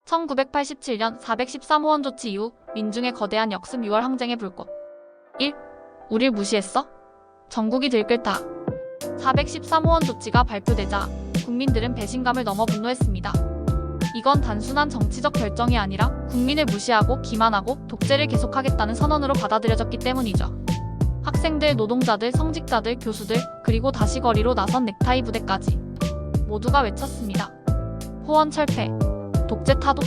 1987년 413호원 조치 이후 민중의 거대한 역습 6월 항쟁의 불꽃. 1. 우릴 무시했어? 전국이 들끓다. 413호원 조치가 발표되자 국민들은 배신감을 넘어 분노했습니다. 이건 단순한 정치적 결정이 아니라 국민을 무시하고 기만하고 독재를 계속하겠다는 선언으로 받아들여졌기 때문이죠. 학생들, 노동자들, 성직자들, 교수들, 그리고 다시 거리로 나선 넥타이 부대까지 모두가 외쳤습니다. 호원 철폐, 독재 타도,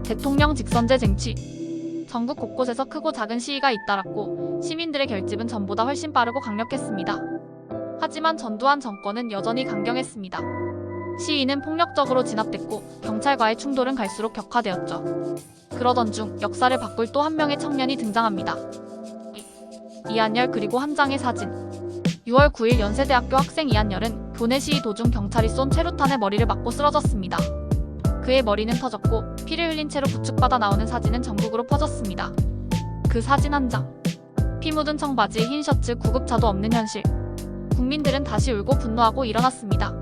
대통령 직선제 쟁취. 전국 곳곳에서 크고 작은 시위가 잇따랐고 시민들의 결집은 전보다 훨씬 빠르고 강력했습니다. 하지만 전두환 정권은 여전히 강경했습니다. 시위는 폭력적으로 진압됐고 경찰과의 충돌은 갈수록 격화되었죠. 그러던 중 역사를 바꿀 또 한 명의 청년이 등장합니다. 이한열 그리고 한 장의 사진. 6월 9일 연세대학교 학생 이한열은 교내 시위 도중 경찰이 쏜 최루탄에 머리를 맞고 쓰러졌습니다. 그의 머리는 터졌고 피를 흘린 채로 부축받아 나오는 사진은 전국으로 퍼졌습니다. 그 사진 한 장. 피 묻은 청바지, 흰 셔츠, 구급차도 없는 현실. 국민들은 다시 울고 분노하고 일어났습니다.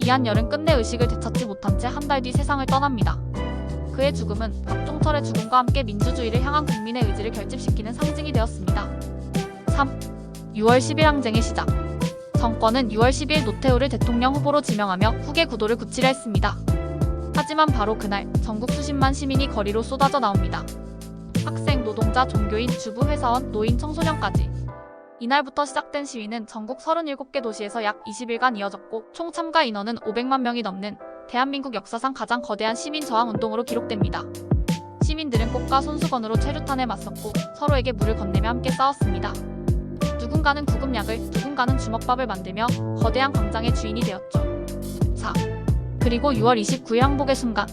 이한열은 끝내 의식을 되찾지 못한 채 한 달 뒤 세상을 떠납니다. 그의 죽음은 박종철의 죽음과 함께 민주주의를 향한 국민의 의지를 결집시키는 상징이 되었습니다. 3. 6월 10일 항쟁의 시작. 정권은 6월 10일 노태우를 대통령 후보로 지명하며 후계 구도를 굳히려 했습니다. 하지만 바로 그날 전국 수십만 시민이 거리로 쏟아져 나옵니다. 학생, 노동자, 종교인, 주부, 회사원, 노인, 청소년까지. 이날부터 시작된 시위는 전국 37개 도시에서 약 20일간 이어졌고 총 참가 인원은 500만 명이 넘는 대한민국 역사상 가장 거대한 시민 저항 운동으로 기록됩니다. 시민들은 꽃과 손수건으로 최루탄에 맞섰고 서로에게 물을 건네며 함께 싸웠습니다. 누군가는 구급약을, 누군가는 주먹밥을 만들며 거대한 광장의 주인이 되었죠. 4. 그리고 6월 29일 항복의 순간.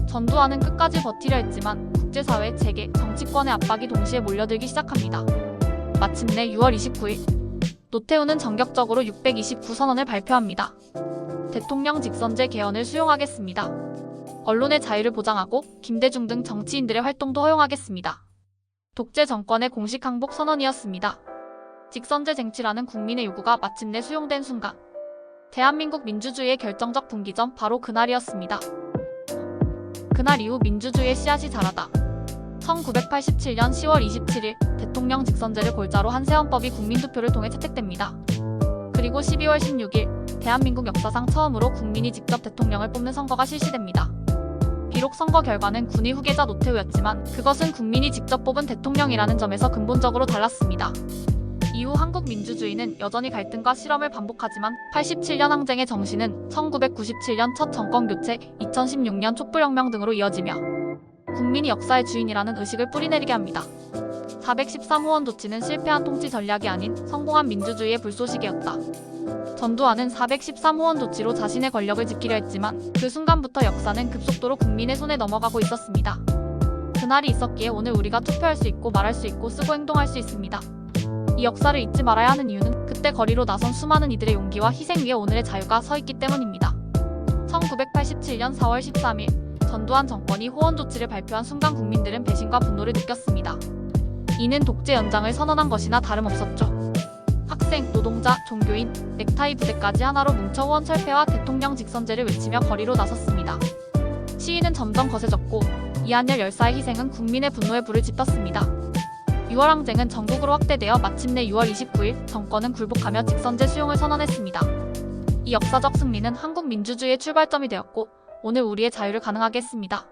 전두환은 끝까지 버티려 했지만 국제사회, 재계, 정치권의 압박이 동시에 몰려들기 시작합니다. 마침내 6월 29일 노태우는 전격적으로 629 선언을 발표합니다. 대통령 직선제 개헌을 수용하겠습니다. 언론의 자유를 보장하고 김대중 등 정치인들의 활동도 허용하겠습니다. 독재 정권의 공식 항복 선언이었습니다. 직선제 쟁취라는 국민의 요구가 마침내 수용된 순간 대한민국 민주주의의 결정적 분기점, 바로 그날이었습니다. 그날 이후 민주주의의 씨앗이 자라다. 1987년 10월 27일 대통령 직선제를 골자로 한 새헌법이 국민투표를 통해 채택됩니다. 그리고 12월 16일 대한민국 역사상 처음으로 국민이 직접 대통령을 뽑는 선거가 실시됩니다. 비록 선거 결과는 군의 후계자 노태우였지만 그것은 국민이 직접 뽑은 대통령이라는 점에서 근본적으로 달랐습니다. 이후 한국 민주주의는 여전히 갈등과 실험을 반복하지만 87년 항쟁의 정신은 1997년 첫 정권교체, 2016년 촛불혁명 등으로 이어지며 국민이 역사의 주인이라는 의식을 뿌리내리게 합니다. 413호원 조치는 실패한 통치 전략이 아닌 성공한 민주주의의 불쏘시개였다. 전두환은 413호원 조치로 자신의 권력을 지키려 했지만 그 순간부터 역사는 급속도로 국민의 손에 넘어가고 있었습니다. 그날이 있었기에 오늘 우리가 투표할 수 있고 말할 수 있고 쓰고 행동할 수 있습니다. 이 역사를 잊지 말아야 하는 이유는 그때 거리로 나선 수많은 이들의 용기와 희생 위에 오늘의 자유가 서 있기 때문입니다. 1987년 4월 13일 전두환 정권이 호원 조치를 발표한 순간 국민들은 배신과 분노를 느꼈습니다. 이는 독재 연장을 선언한 것이나 다름없었죠. 학생, 노동자, 종교인, 넥타이 부대까지 하나로 뭉쳐 호원 철폐와 대통령 직선제를 외치며 거리로 나섰습니다. 시위는 점점 거세졌고 이한열 열사의 희생은 국민의 분노의 불을 지폈습니다. 6월 항쟁은 전국으로 확대되어 마침내 6월 29일 정권은 굴복하며 직선제 수용을 선언했습니다. 이 역사적 승리는 한국 민주주의의 출발점이 되었고 오늘 우리의 자유를 가능하게 했습니다.